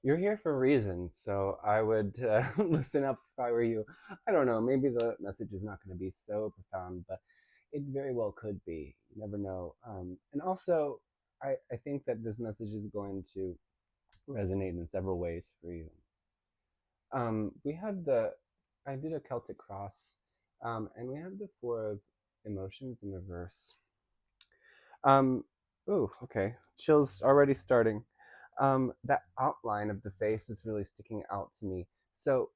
You're here for a reason, so I would listen up if I were you. I don't know, maybe the message is not going to be so profound, but it very well could be. You never know. And also, I think that this message is going to resonate in several ways for you. We had I did a Celtic cross, and we have the Four of Emotions in reverse. Um, ooh, okay. Chills already starting. That outline of the face is really sticking out to me. So,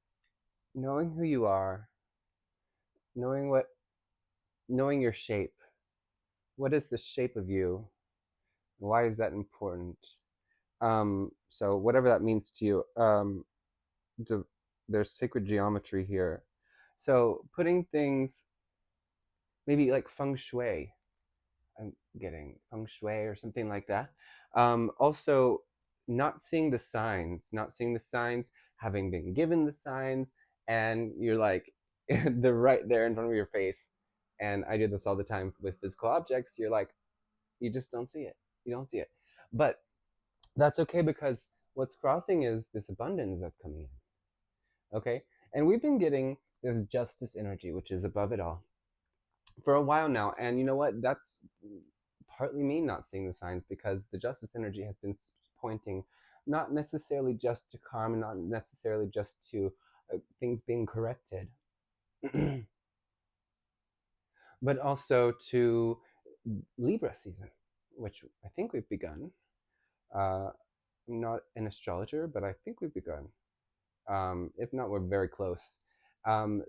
knowing who you are, knowing what, knowing your shape. What is the shape of you? Why is that important? So, whatever that means to you, the, there's sacred geometry here. So, putting things maybe like feng shui. I'm getting feng shui or something like that. Also, not seeing the signs, having been given the signs, and you're like, they're right there in front of your face. And I do this all the time with physical objects. You're like, you just don't see it. You don't see it. But that's okay because what's crossing is this abundance that's coming in. Okay. And we've been getting this justice energy, which is above it all, for a while now. And you know what? That's partly me not seeing the signs because the justice energy has been pointing not necessarily just to karma, not necessarily just to things being corrected, but also to Libra season, which I think we've begun. I'm not an astrologer, but I think we've begun. If not, we're very close.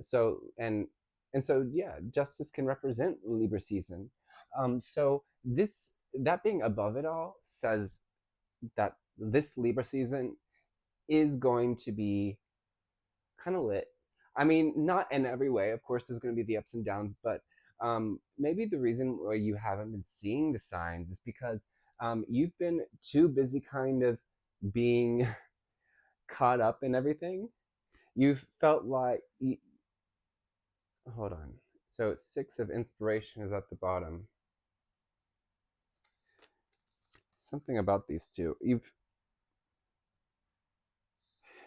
So and so yeah, justice can represent Libra season. So this that being above it all says that this Libra season is going to be kind of lit. I mean, not in every way. Of course, there's going to be the ups and downs, but maybe the reason why you haven't been seeing the signs is because you've been too busy kind of being caught up in everything. You've felt like hold on. So six of inspiration is at the bottom. Something about these two.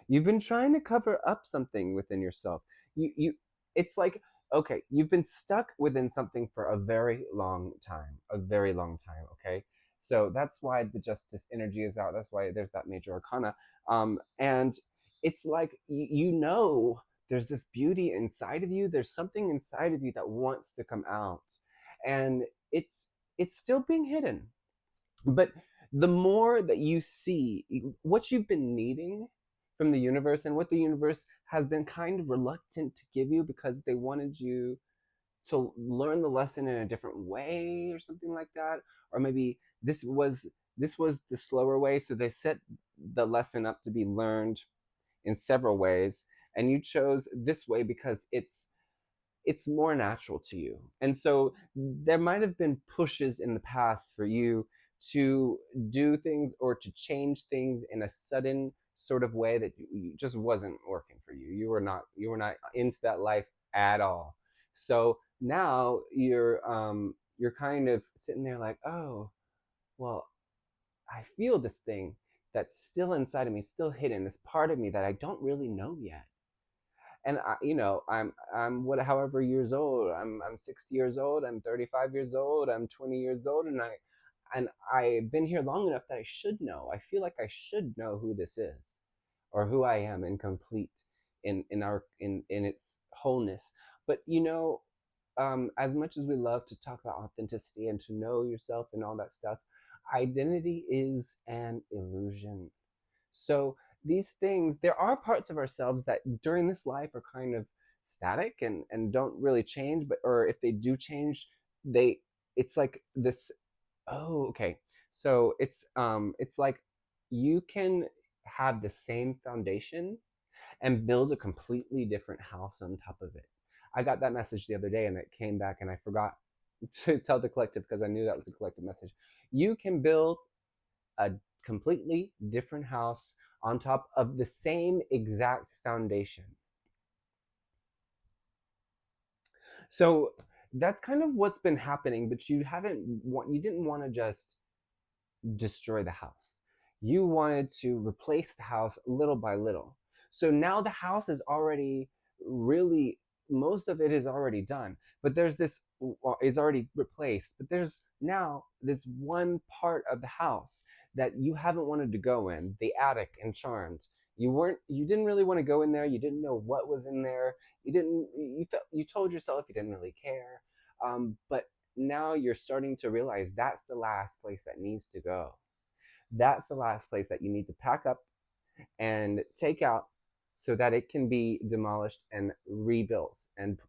You've been trying to cover up something within yourself. You it's like okay, you've been stuck within something for a very long time. A very long time, okay? So that's why the justice energy is out. That's why there's that major arcana. And it's like you know there's this beauty inside of you. There's something inside of you that wants to come out. And it's still being hidden. But the more that you see what you've been needing from the universe and what the universe has been kind of reluctant to give you because they wanted you to learn the lesson in a different way or something like that, or maybe this was the slower way, so they set the lesson up to be learned in several ways, and you chose this way because it's more natural to you. And so there might have been pushes in the past for you to do things or to change things in a sudden sort of way that you just wasn't working for you. You were not into that life at all. So now you're kind of sitting there like, "Oh, well, I feel this thing that's still inside of me, still hidden, this part of me that I don't really know yet." And I'm what however years old. I'm 60 years old. I'm 35 years old. I'm 20 years old, and I've been here long enough that I should know. I feel like I should know who this is, or who I am in complete in its wholeness. But as much as we love to talk about authenticity and to know yourself and all that stuff, identity is an illusion. So these things, there are parts of ourselves that during this life are kind of static and don't really change, but or if they do change, they it's like this. Oh, okay. So it's like you can have the same foundation and build a completely different house on top of it. I got that message the other day and it came back and I forgot to tell the collective because I knew that was a collective message. You can build a completely different house on top of the same exact foundation. So that's kind of what's been happening, but you didn't want to just destroy the house. You wanted to replace the house little by little. So now the house is already really, most of it is already done, but there's this, well, is already replaced, but there's now this one part of the house that you haven't wanted to go in, the attic in Charmed. You didn't really want to go in there. You didn't know what was in there. You told yourself you didn't really care. But now you're starting to realize that's the last place that needs to go. That's the last place that you need to pack up and take out so that it can be demolished and rebuilt and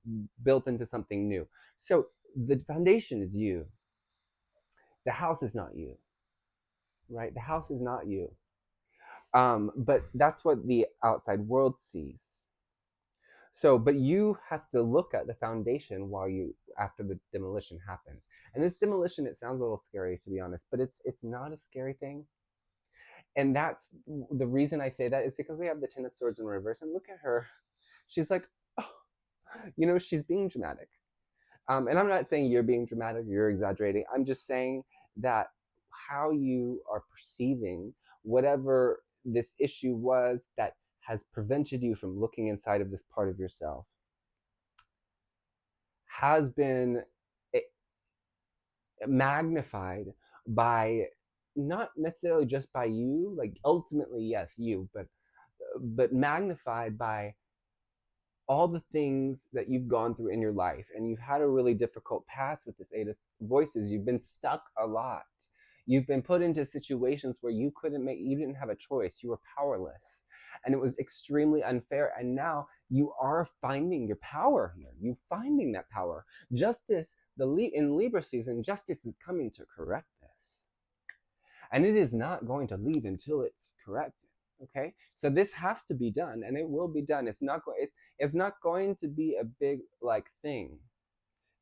built into something new. So the foundation is you. The house is not you, right? The house is not you. But that's what the outside world sees. So, but you have to look at the foundation while you after the demolition happens. And this demolition, it sounds a little scary to be honest, but it's not a scary thing. And that's the reason I say that is because we have the Ten of Swords in reverse. And look at her, she's like, oh, she's being dramatic. And I'm not saying you're being dramatic, you're exaggerating. I'm just saying that how you are perceiving whatever this issue was that has prevented you from looking inside of this part of yourself has been eh, magnified by, not necessarily just by you, like ultimately yes you, but magnified by all the things that you've gone through in your life, and you've had a really difficult past with this Eight of Voices. You've been stuck a lot. You've been put into situations where you didn't have a choice. You were powerless. And it was extremely unfair. And now you are finding your power here. You're finding that power. Justice, in Libra season, justice is coming to correct this. And it is not going to leave until it's corrected. Okay, so this has to be done, and it will be done. It's not going to be a big like thing.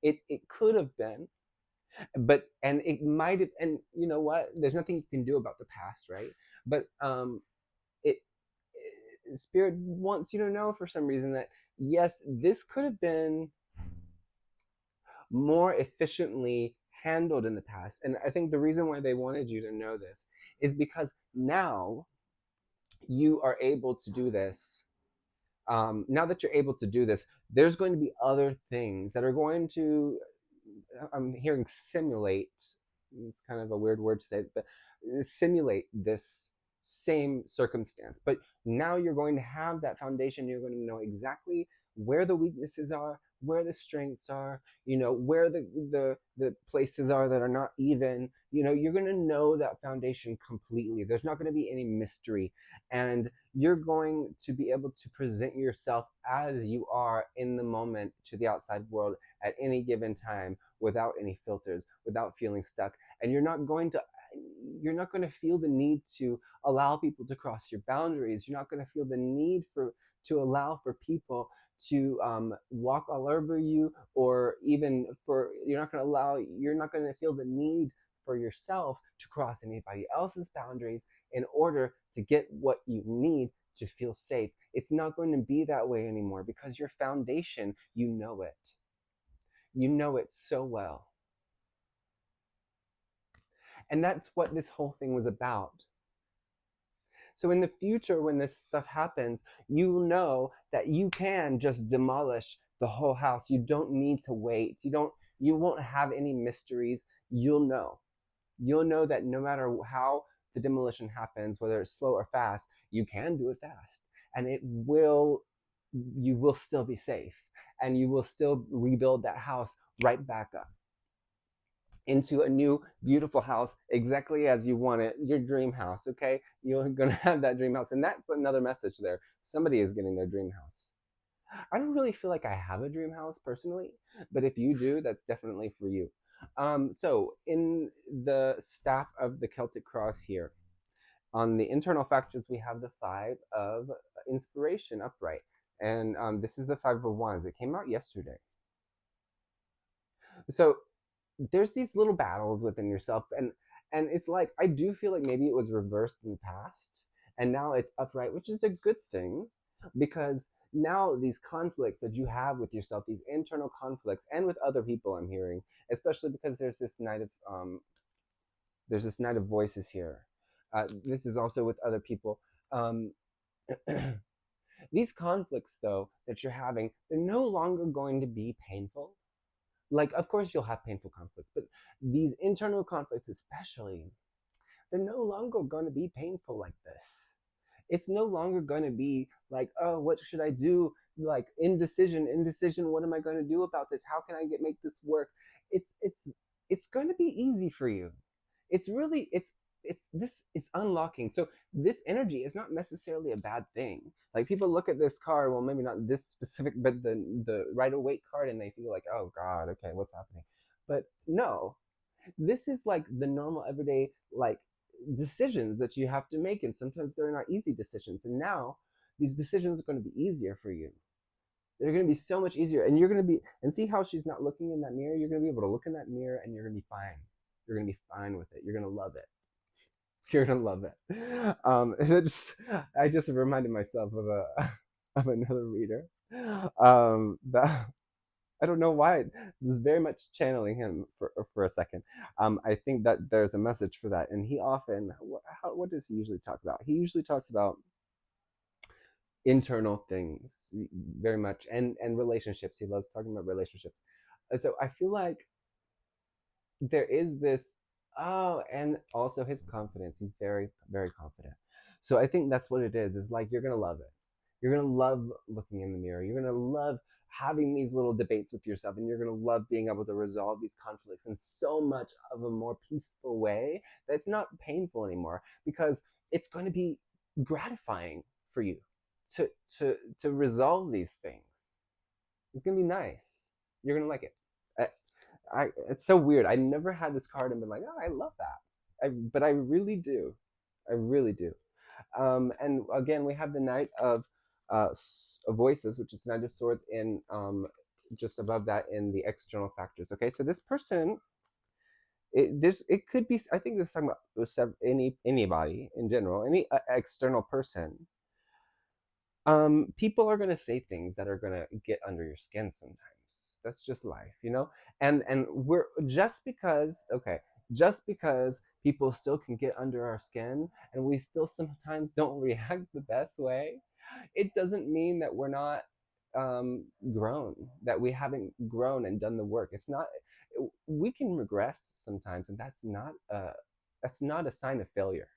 It could have been, but and it might have, and you know what? There's nothing you can do about the past, right? But it, Spirit wants you to know for some reason that yes, this could have been more efficiently handled in the past, and I think the reason why they wanted you to know this is because now you are able to do this. Now that you're able to do this, there's going to be other things that are going to, I'm hearing simulate, it's kind of a weird word to say, but simulate this same circumstance. But now you're going to have that foundation. You're going to know exactly where the weaknesses are, where the strengths are, where the places are that are not even. You're going to know that foundation completely. There's not going to be any mystery, and you're going to be able to present yourself as you are in the moment to the outside world at any given time without any filters, without feeling stuck. And you're not going to feel the need to allow people to cross your boundaries. You're not going to feel the need to allow for people to walk all over you, or even you're not going to feel the need for yourself to cross anybody else's boundaries in order to get what you need to feel safe. It's not going to be that way anymore because your foundation, you know it. You know it so well. And that's what this whole thing was about. So in the future, when this stuff happens, you know that you can just demolish the whole house. You don't need to wait. You won't have any mysteries. You'll know that no matter how the demolition happens, whether it's slow or fast, you can do it fast. And you will still be safe. And you will still rebuild that house right back up into a new beautiful house exactly as you want it, your dream house. Okay, you're gonna have that dream house, and that's another message there. Somebody is getting their dream house. I don't really feel like I have a dream house personally, but if you do, that's definitely for you. So in the staff of the Celtic cross here, on the internal factors, we have the Five of Inspiration upright, and this is the Five of Wands. It came out yesterday. So there's these little battles within yourself, and it's like, I do feel like maybe it was reversed in the past and now it's upright, which is a good thing, because now these conflicts that you have with yourself, these internal conflicts, and with other people, I'm hearing, especially because there's this Knight of Voices here. this is also with other people. Um, these conflicts, though, that you're having, they're no longer going to be painful. Like, of course, you'll have painful conflicts, but these internal conflicts, especially, they're no longer going to be painful like this. It's no longer going to be like, oh, what should I do? Like indecision, indecision. What am I going to do about this? How can I make this work? It's going to be easy for you. It's really it's this is unlocking. So this energy is not necessarily a bad thing. Like people look at this card, well, maybe not this specific, but the Rider Waite card, and they feel like, oh God, okay, what's happening? But no, this is like the normal everyday like decisions that you have to make, and sometimes they're not easy decisions, and now these decisions are going to be easier for you. They're going to be so much easier, and you're going to be, and see how she's not looking in that mirror. You're going to be able to look in that mirror and you're going to be fine. You're going to be fine with it. You're going to love it. You're going to love it. It just, I just reminded myself of a of another reader that I don't know why. This is very much channeling him for a second. I think that there's a message for that, and he often, what does he usually talk about? He usually talks about internal things very much, and relationships. He loves talking about relationships. So I feel like there is this, oh, and also his confidence. He's very very confident. So I think that's what it is like you're gonna love it. You're gonna love looking in the mirror. You're gonna love having these little debates with yourself, and you're gonna love being able to resolve these conflicts in so much of a more peaceful way that's not painful anymore, because it's going to be gratifying for you to to resolve these things. It's gonna be nice. You're gonna like it. It's so weird. I never had this card and been like, oh, I love that. But I really do. I really do. And again, we have the Knight of Voices, which is Knight of Swords, in just above that in the external factors. Okay, so this person, it could be. I think this is talking about anybody in general, any external person. People are gonna say things that are gonna get under your skin sometimes. That's just life, you know. And we're just because, okay, just because people still can get under our skin and we still sometimes don't react the best way, it doesn't mean that we're not grown, that we haven't grown and done the work. It's not. We can regress sometimes, and that's not a sign of failure.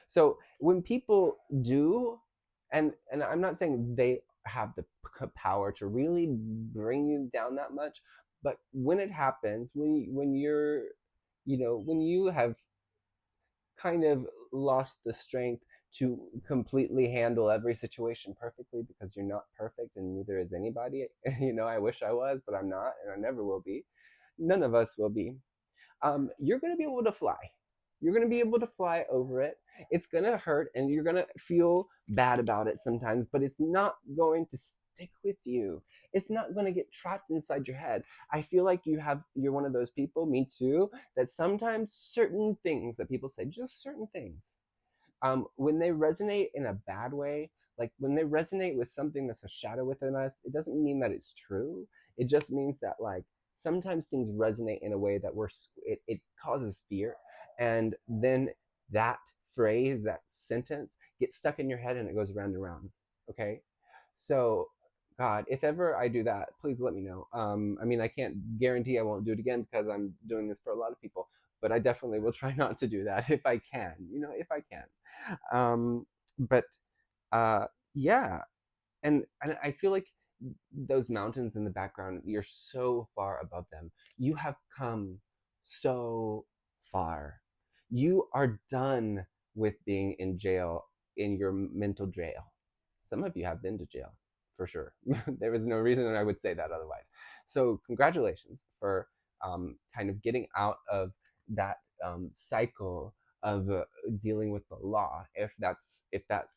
So when people do, and I'm not saying they have the power to really bring you down that much, but when it happens, when you're, you know, when you have kind of lost the strength to completely handle every situation perfectly, because you're not perfect and neither is anybody. You know, I wish I was, but I'm not, and I never will be. None of us will be. You're going to be able to fly. You're going to be able to fly over it. It's going to hurt and you're going to feel bad about it sometimes, but it's not going to stick with you. It's not going to get trapped inside your head. I feel like you're one of those people, me too, that sometimes certain things that people say, just certain things, when they resonate in a bad way, like when they resonate with something that's a shadow within us, it doesn't mean that it's true. It just means that like sometimes things resonate in a way that it causes fear, and then that phrase, that sentence gets stuck in your head and it goes round and round. Okay, so God, if ever I do that, please let me know. I mean, I can't guarantee I won't do it again because I'm doing this for a lot of people, but I definitely will try not to do that if I can. You know, if I can. But uh, yeah, and I feel like those mountains in the background, you're so far above them. You have come so far. You are done with being in jail, in your mental jail. Some of you have been to jail, for sure. There is no reason I would say that otherwise. So congratulations for kind of getting out of that cycle of dealing with the law. If that's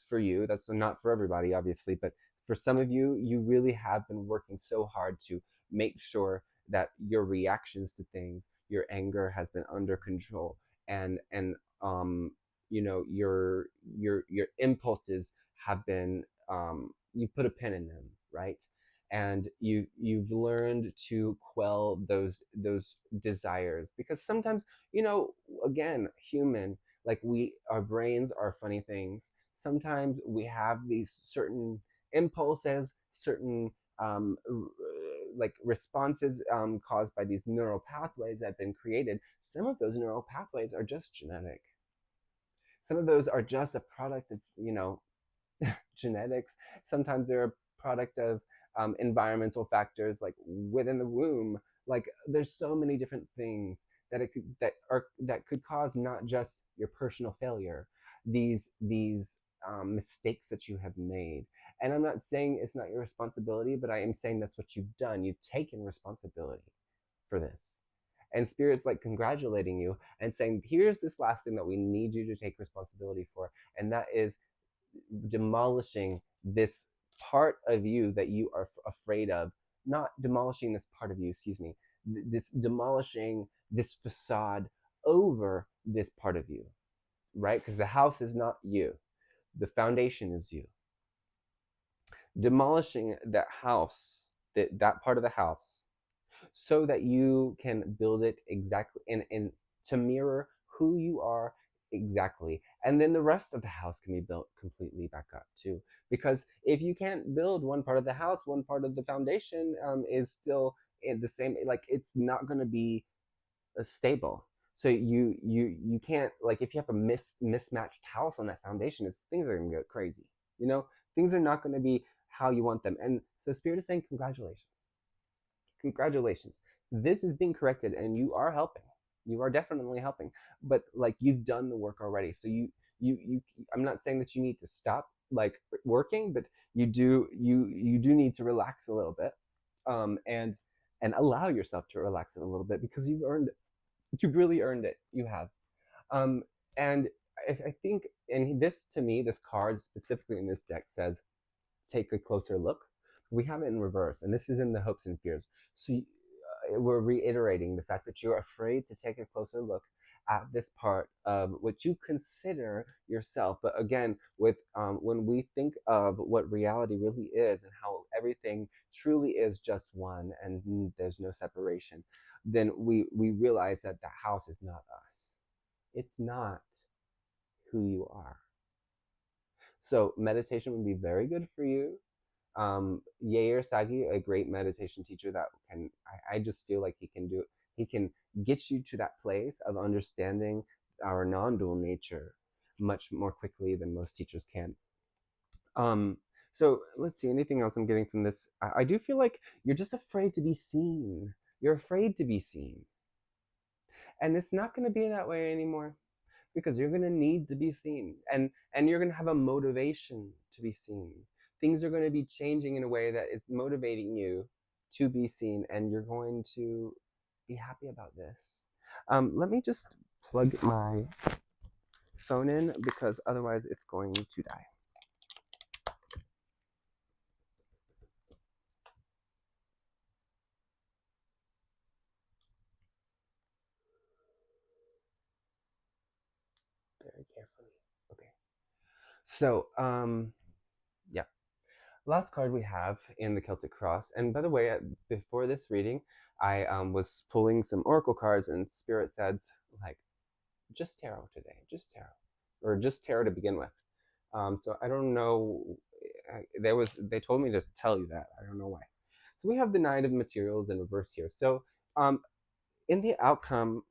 for you, that's not for everybody, obviously, but for some of you, you really have been working so hard to make sure that your reactions to things, your anger has been under control, and you know, your impulses have been, you put a pin in them, right? And you've learned to quell those desires, because sometimes, you know, again, human, Like our brains are funny things. Sometimes we have these certain impulses, certain like responses caused by these neural pathways that have been created. Some of those neural pathways are just genetic. Some of those are just a product of, genetics. Sometimes they're a product of environmental factors, like within the womb. Like there's so many different things that could cause not just your personal failure, these mistakes that you have made. And I'm not saying it's not your responsibility, but I am saying that's what you've done. You've taken responsibility for this. And Spirit's like congratulating you and saying, here's this last thing that we need you to take responsibility for. And that is demolishing this part of you that you are afraid of. Not demolishing this part of you, excuse me, this demolishing this facade over this part of you, right? Because the house is not you, the foundation is you. Demolishing that house, that part of the house, so that you can build it exactly and to mirror who you are exactly. And then the rest of the house can be built completely back up too. Because if you can't build one part of the house, one part of the foundation is still in the same, like it's not going to be stable. So you can't, like, if you have a mismatched house on that foundation, things are going to go crazy. You know, things are not going to be how you want them. And so Spirit is saying congratulations. Congratulations. This is being corrected and you are helping. You are definitely helping. But like you've done the work already. So you I'm not saying that you need to stop like working, but you do need to relax a little bit. And allow yourself to relax it a little bit because you've earned it. You've really earned it. You have. Um and I think, and this to me, this card specifically in this deck says take a closer look. We have it in reverse, and this is in the hopes and fears. So we're reiterating the fact that you're afraid to take a closer look at this part of what you consider yourself. But again, with when we think of what reality really is and how everything truly is just one and there's no separation, then we realize that the house is not us. It's not who you are. So meditation would be very good for you. Yair Sagi, a great meditation teacher that I just feel like he can do it. He can get you to that place of understanding our non-dual nature much more quickly than most teachers can. Um, so let's see, anything else I'm getting from this? I do feel like you're just afraid to be seen. You're afraid to be seen. And it's not going to be that way anymore because you're going to need to be seen, and you're going to have a motivation to be seen. Things are going to be changing in a way that is motivating you to be seen, and you're going to be happy about this. Let me just plug my phone in because otherwise it's going to die. Very carefully. Okay. So, yeah. Last card we have in the Celtic Cross. And by the way, before this reading, I was pulling some oracle cards, and Spirit said, like, just tarot today, just tarot, or just tarot to begin with. So I don't know. They told me to tell you that. I don't know why. So we have the Knight of Materials in reverse here. So in the outcome,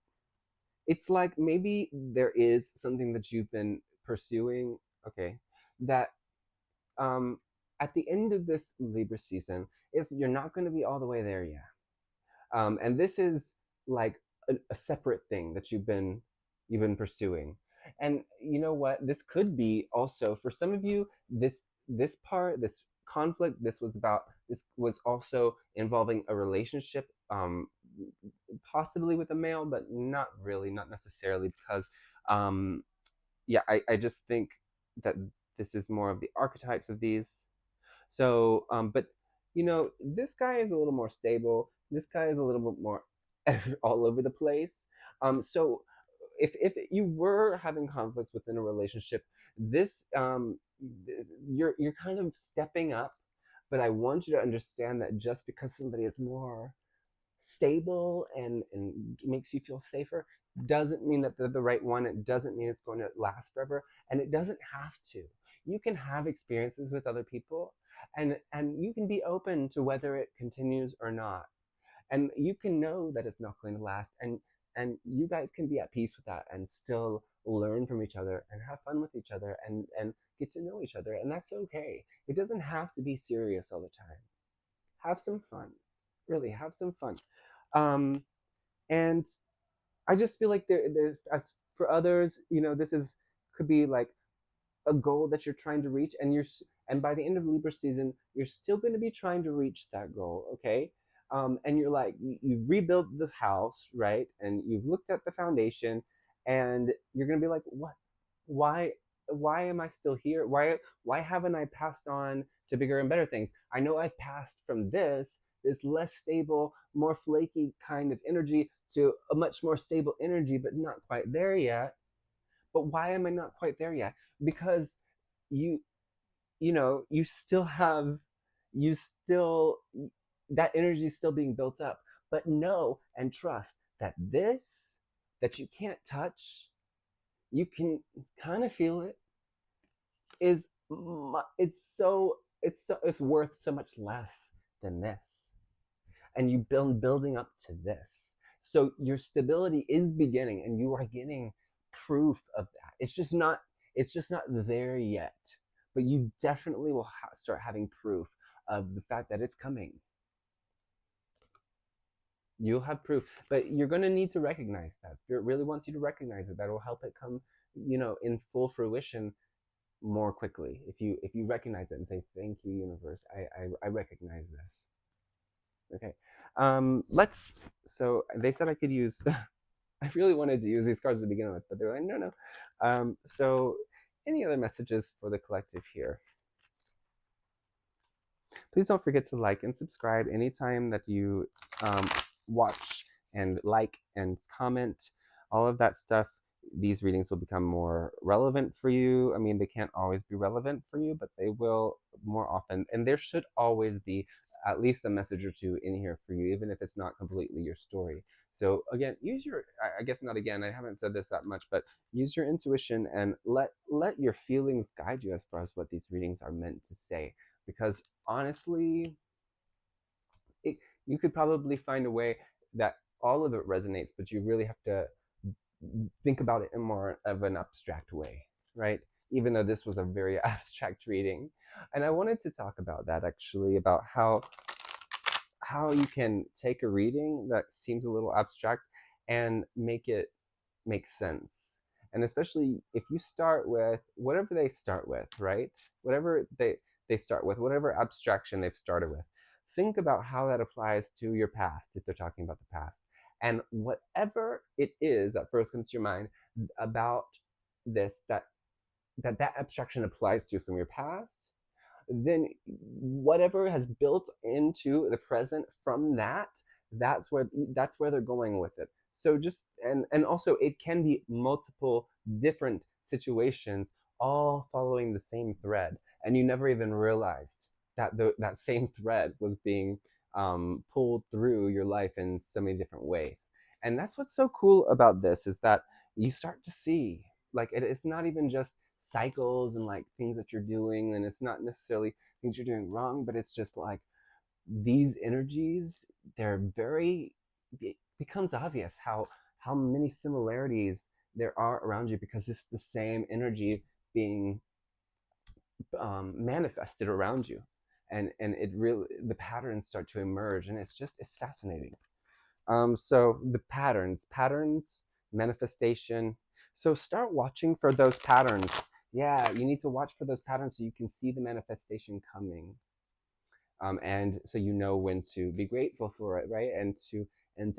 it's like maybe there is something that you've been pursuing. Okay, that um, at the end of this Libra season, is you're not going to be all the way there yet. And this is like a separate thing that you've been pursuing. And you know what? This could be also for some of you. This conflict. This was also involving a relationship, possibly with a male, but not really, not necessarily, because yeah, I just think that this is more of the archetypes of these. So, but this guy is a little more stable. This guy is a little bit more all over the place. So if you were having conflicts within a relationship, you're kind of stepping up. But I want you to understand that just because somebody is more stable and makes you feel safer, doesn't mean that they're the right one. It doesn't mean it's going to last forever, and it doesn't have to. You can have experiences with other people, and you can be open to whether it continues or not, and you can know that it's not going to last, and you guys can be at peace with that and still learn from each other and have fun with each other and get to know each other, and that's okay. It doesn't have to be serious all the time. Have some fun, really have some fun. Um and I just feel like there, as for others, this is could be like a goal that you're trying to reach, and by the end of Libra season, you're still going to be trying to reach that goal, okay? And you're like, you've rebuilt the house, right? And you've looked at the foundation, and you're going to be like, what? Why? Why am I still here? Why haven't I passed on to bigger and better things? I know I've passed from this less stable, more flaky kind of energy to a much more stable energy, but not quite there yet. But why am I not quite there yet? Because you you still have you still that energy is still being built up. But know and trust that this that you can't touch, you can kind of feel it, is it's worth so much less than this, and you've been building up to this. So your stability is beginning, and you are getting proof of that. It's just not there yet, but you definitely will start having proof of the fact that it's coming. You'll have proof, but you're going to need to recognize that. Spirit really wants you to recognize it. That will help it come, in full fruition more quickly, if you recognize it and say, thank you, universe, I recognize this. Okay. Let's. So they said I could use. I really wanted to use these cards to begin with, but they're like, no, no. So, any other messages for the collective here? Please don't forget to like and subscribe anytime that you watch and like and comment. All of that stuff. These readings will become more relevant for you. I mean, they can't always be relevant for you, but they will more often. And there should always be at least a message or two in here for you, even if it's not completely your story. So again, use your, I guess not again, I haven't said this that much, but use your intuition and let your feelings guide you as far as what these readings are meant to say. Because honestly, it, you could probably find a way that all of it resonates, but you really have to think about it in more of an abstract way, right? Even though this was a very abstract reading. And I wanted to talk about that, actually, about how you can take a reading that seems a little abstract and make it make sense. And especially if you start with whatever they start with, right? Whatever they start with, whatever abstraction they've started with, think about how that applies to your past, if they're talking about the past. And whatever it is that first comes to your mind about this, that abstraction applies to from your past, then whatever has built into the present from that's where they're going with it. So just, and also it can be multiple different situations all following the same thread, and you never even realized that that same thread was being pulled through your life in so many different ways. And that's what's so cool about this, is that you start to see, like, it's not even just cycles and like things that you're doing, and it's not necessarily things you're doing wrong, but it's just like these energies, it becomes obvious how many similarities there are around you, because it's the same energy being manifested around you, and it really, the patterns start to emerge, and it's fascinating. So the patterns, manifestation. So start watching for those patterns. Yeah, you need to watch for those patterns so you can see the manifestation coming. And so you know when to be grateful for it, right? And to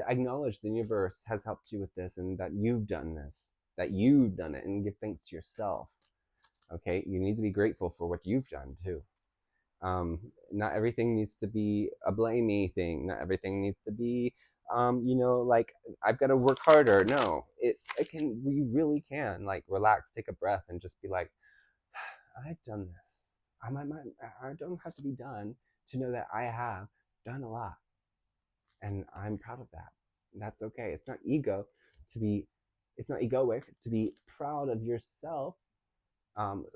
acknowledge the universe has helped you with this, and that you've done this, that you've done it, and give thanks to yourself. Okay, you need to be grateful for what you've done too. Not everything needs to be a blamey thing. Not everything needs to be, like, I've got to work harder. No, it can. We really can, like, relax, take a breath, and just be like, I've done this. I don't have to be done to know that I have done a lot, and I'm proud of that. That's okay. It's not ego to be It's not egoic to be proud of yourself,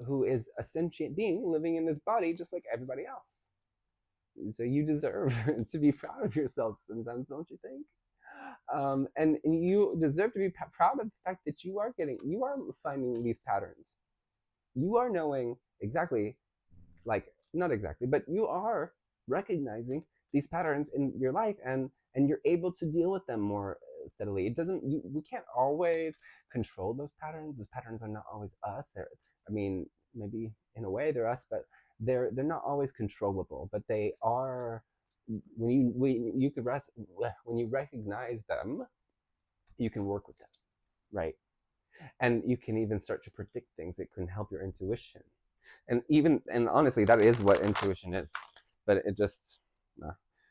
who is a sentient being living in this body just like everybody else. So you deserve to be proud of yourself sometimes, don't you think? And you deserve to be proud of the fact that you are finding these patterns. You are knowing exactly, like, not exactly, but you are recognizing these patterns in your life, and you're able to deal with them more steadily. It doesn't we can't always control those patterns are not always us. They're, I mean, maybe in a way they're us, but they're not always controllable, but they are. When you could rest when you recognize them, you can work with them, right? And you can even start to predict things that can help your intuition. And honestly, that is what intuition is. But it just,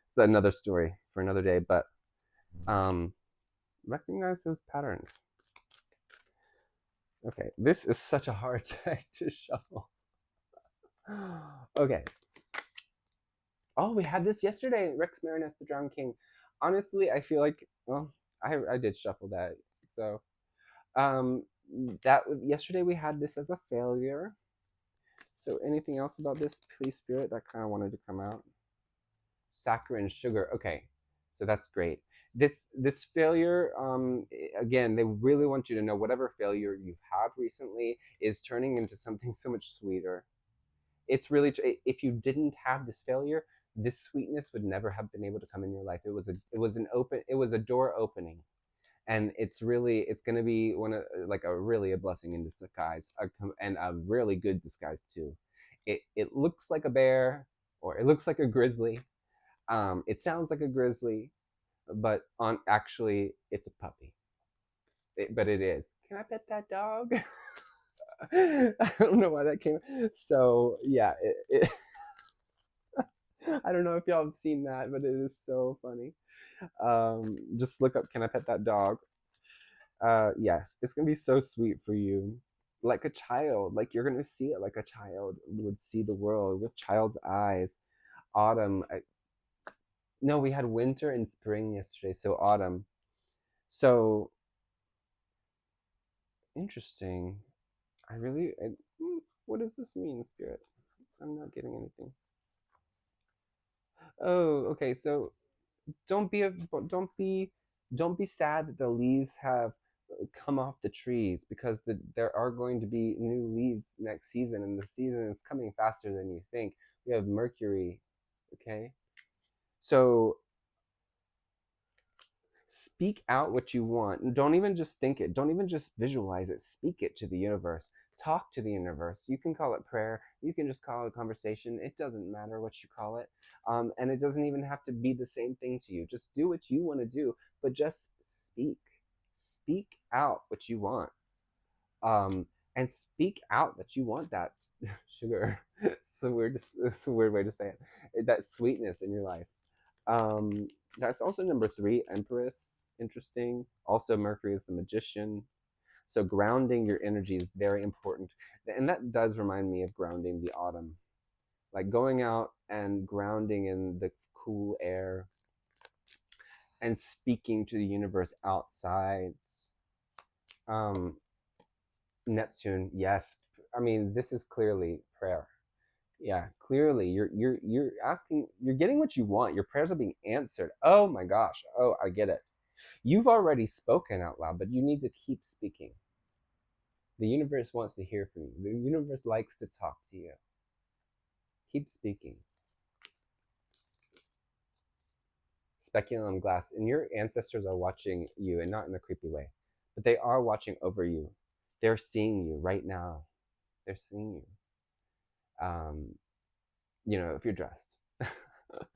it's another story for another day. But um, recognize those patterns. Okay, this is such a hard deck to shuffle. Okay. Oh, we had this yesterday. Rex Marinus, the Drowned King. Honestly, I feel like, well, I did shuffle that. So um, that yesterday we had this as a failure. So anything else about this, please, Spirit, that kind of wanted to come out? Saccharine sugar. Okay, so that's great. This failure, again, they really want you to know whatever failure you've had recently is turning into something so much sweeter. It's really, if you didn't have this failure, this sweetness would never have been able to come in your life. It was a door opening, and it's going to be one of, like, a really a blessing in disguise, and a really good disguise too. It looks like a bear, or it looks like a grizzly. It sounds like a grizzly, but on actually it's a puppy. But it is. Can I pet that dog? I don't know why that came. So yeah, I don't know if y'all have seen that, but it is so funny. Just look up "Can I pet that dog?" Yes, it's gonna be so sweet for you, like a child. Like you're gonna see it like a child would see the world with child's eyes. Autumn. No, we had winter and spring yesterday, so autumn. So interesting. What does this mean, Spirit? I'm not getting anything. Oh, okay. So don't be a, don't be don't be sad that the leaves have come off the trees, because there are going to be new leaves next season, and the season is coming faster than you think. We have Mercury, okay? So speak out what you want. Don't even just think it. Don't even just visualize it. Speak it to the universe. Talk to the universe. You can call it prayer. You can just call it conversation. It doesn't matter what you call it. And it doesn't even have to be the same thing to you. Just do what you want to do, but just speak. Speak out what you want. And speak out that you want that sugar. It's a weird way to say it. That sweetness in your life. Um, that's also number 3, Empress. Interesting. Also, Mercury is the magician. So grounding your energy is very important. And that does remind me of grounding the autumn. Like going out and grounding in the cool air and speaking to the universe outside. Um, Neptune, yes. I mean, this is clearly prayer. Yeah, clearly you're asking, you're getting what you want. Your prayers are being answered. Oh my gosh. Oh, I get it. You've already spoken out loud, but you need to keep speaking. The universe wants to hear from you. The universe likes to talk to you. Keep speaking. Speculum glass, and your ancestors are watching you, and not in a creepy way, but they are watching over you. They're seeing you right now. They're seeing you. If you're dressed.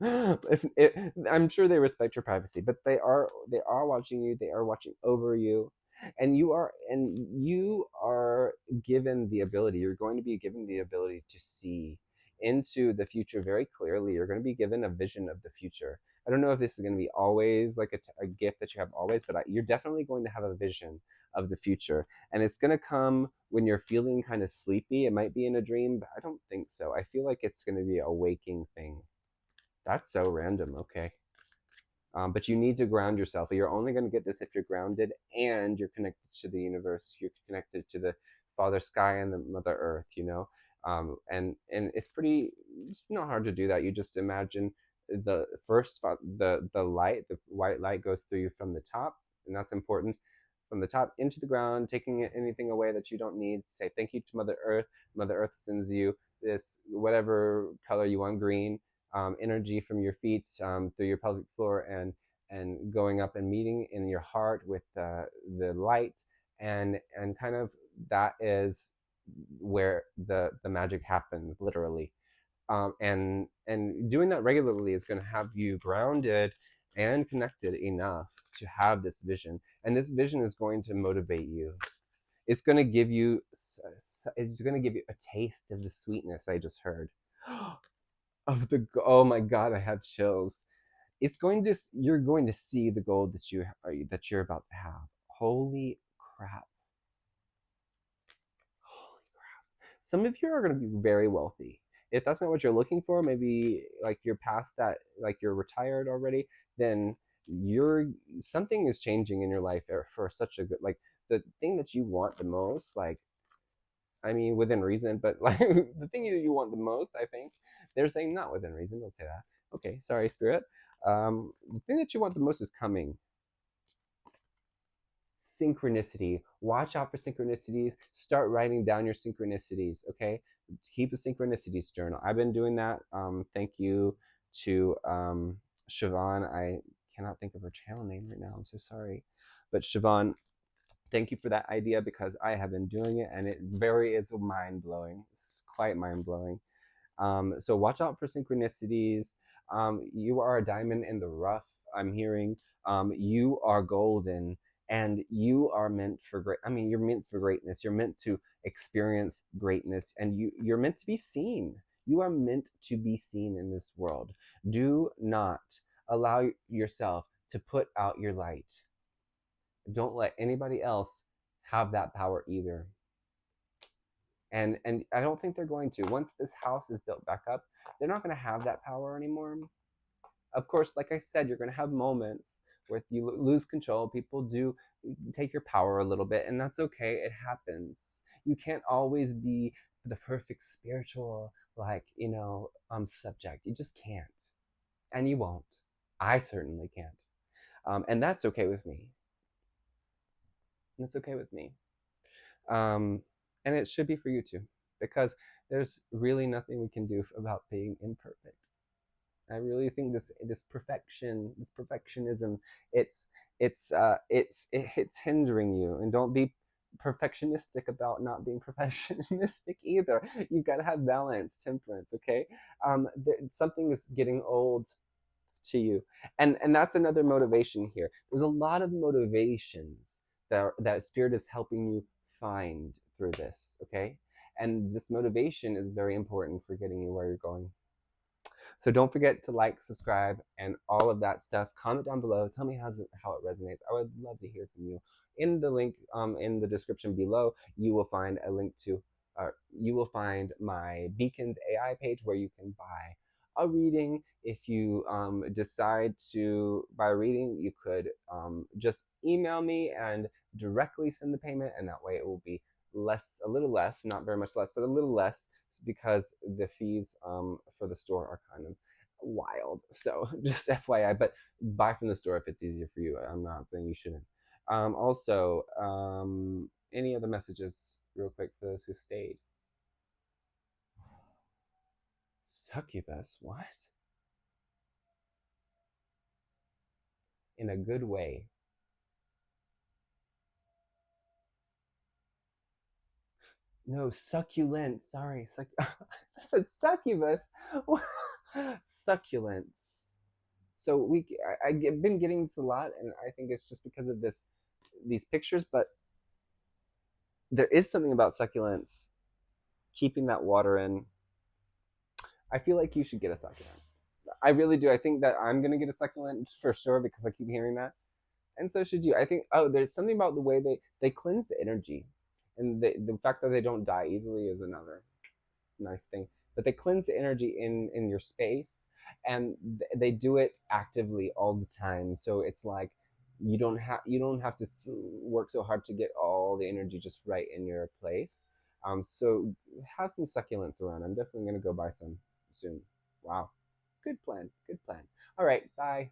I'm sure they respect your privacy, but they are watching you. They are watching over you, and you are given the ability. You're going to be given the ability to see into the future very clearly. You're going to be given a vision of the future. I don't know if this is going to be always like a gift that you have always, but you're definitely going to have a vision of the future, and it's going to come when you're feeling kind of sleepy. It might be in a dream, but I don't think so. I feel like it's going to be a waking thing. That's so random. Okay. But you need to ground yourself. You're only going to get this if you're grounded and you're connected to the universe. You're connected to the Father Sky and the Mother Earth. And it's not hard to do that. You just imagine the light, the white light goes through you from the top, and that's important. From the top into the ground, taking anything away that you don't need. Say thank you to Mother Earth. Mother Earth sends you this whatever color you want, green, energy from your feet through your pelvic floor, and going up and meeting in your heart with the light, and kind of that is where the magic happens, literally. And doing that regularly is going to have you grounded and connected enough to have this vision, and this vision is going to motivate you. It's going to give you a taste of the sweetness I just heard. Of the Oh my god, I have chills. You're going to see the gold that you're about to have. Holy crap. Holy crap. Some of you are going to be very wealthy. If that's not what you're looking for, maybe like you're past that, like you're retired already, then you're something is changing in your life for such a good, like, the thing that you want the most, like, I mean, within reason, but like the thing that you want the most, I think they're saying not within reason. Don't say that. Okay, sorry, spirit. The thing that you want the most is coming. Synchronicity. Watch out for synchronicities. Start writing down your synchronicities. Okay, keep a synchronicities journal. I've been doing that. Thank you to Siobhan. I cannot think of her channel name right now. I'm so sorry, but Siobhan, thank you for that idea, because I have been doing it and it very is mind blowing. It's quite mind blowing. So watch out for synchronicities. You are a diamond in the rough. I'm hearing you are golden, and you are meant for great. I mean, you're meant for greatness. You're meant to experience greatness, and you're meant to be seen. You are meant to be seen in this world. Do not allow yourself to put out your light. Don't let anybody else have that power either. And I don't think they're going to. Once this house is built back up, they're not going to have that power anymore. Of course, like I said, you're going to have moments where you lose control. People do take your power a little bit, and that's okay. It happens. You can't always be the perfect spiritual, like, subject. You just can't, and you won't. I certainly can't, and that's okay with me. That's okay with me. And it should be for you too, because there's really nothing we can do about being imperfect. I really think this perfectionism, it's hindering you. And don't be perfectionistic about not being perfectionistic either. You got to have balance, temperance. Okay, something is getting old to you, and that's another motivation here. There's a lot of motivations that spirit is helping you find through this. Okay, and this motivation is very important for getting you where you're going. So don't forget to like, subscribe, and all of that stuff. Comment down below. Tell me how it resonates. I would love to hear from you. In the link in the description below, you will find a link to, you will find my Beacons AI page where you can buy a reading. If you decide to buy a reading, you could just email me and directly send the payment, and that way it will be a little less, not very much less, but a little less, because the fees for the store are kind of wild. So just FYI, but buy from the store if it's easier for you. I'm not saying you shouldn't. Also, any other messages, real quick, for those who stayed? Succubus, what? In a good way. No, succulent. Sorry, I said succubus. Succulents. So I've been getting this a lot, and I think it's just because of these pictures. But there is something about succulents keeping that water in. I feel like you should get a succulent. I really do. I think that I'm gonna get a succulent for sure, because I keep hearing that, and so should you. I think. Oh, there's something about the way they cleanse the energy, and the fact that they don't die easily is another nice thing. But they cleanse the energy in your space, and they do it actively all the time. So it's like you don't have to work so hard to get all the energy just right in your place. So have some succulents around. I'm definitely gonna go buy some soon. Wow, good plan. Good plan. All right, bye.